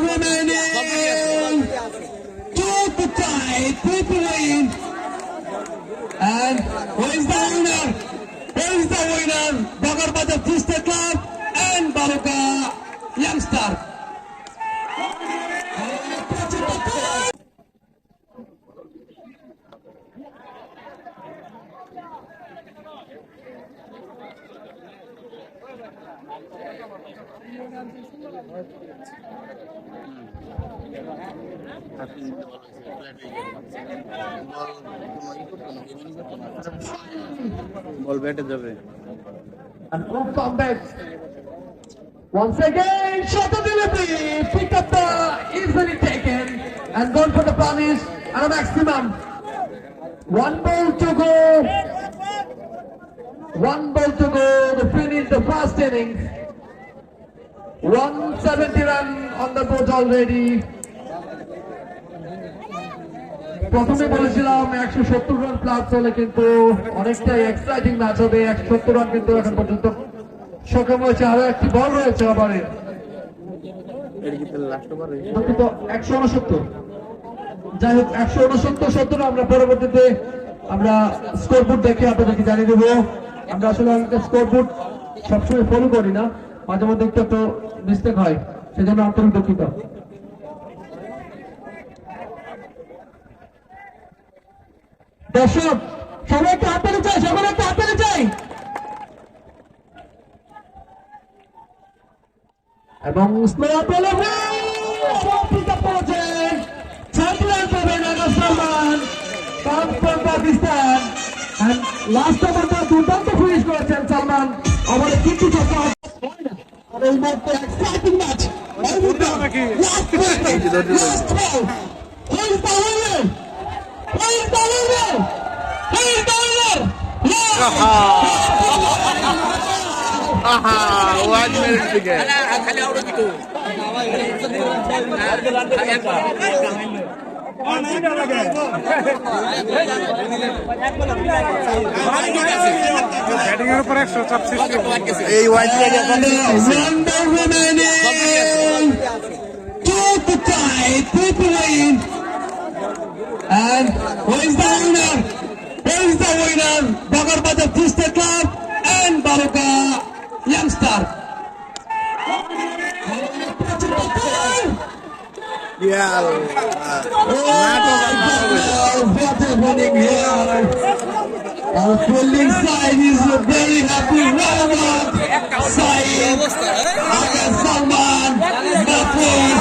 remaining to tie triple win. And who is the winner? Who is the winner? Bagarbajar Twisted Club and Baluka Youngster. বল ব্যাটে যাবে And good comeback. Once again, shot of delivery, picked up the easily taken and gone for the punish and a maximum. One ball to go. One ball to go to finish the first innings. 170 run on the board already. প্রথমে বলেছিলাম 170 run plus হলে কিন্তু অনেকটাই exciting match হবে। 170 run কিন্তু এখন পর্যন্ত সক্ষম হয়েছে। আরো একটি বল রয়েছে ওভারে, কিন্তু 169। যাই হোক 169 আমরা পরবর্তীতে আমরা স্কোরবোর্ড দেখে আপনাদেরকে জানিয়ে দেবো। আমরা আসলে স্কোরবোর্ড সবসময় ফলো করি না, মাঝে মধ্যে একটু মিস্টেক হয়, সেজন্য আন্তরিক দুঃখিত। দর্শক সবাই একটা হাত তালি চাই, সবাই একটা হাত তালি চাই। এবং স্লো বলে চ্যাম্পিয়ন পাবেন সালমান পাকিস্তান। লাস্ট ওভারটা দুর্দান্ত ফিনিশ করেছেন সালমান। ওভারে কিন্তু ছক্কা এই মুহূর্তে এক্সাইটিং ম্যাচ। ওয়াজ মেরে দিকে খালি আউট দিতো ব্যাটিং এর উপর 100 চাপ সৃষ্টি এই ওয়াজ area to tie triple win. And who is the winner? Who is the winner? Bagarbajar Twisted Club and Baluka Youngster. Yeah. What a winning here. Our fielding side is very happy. Saeed, Salman, Nafis,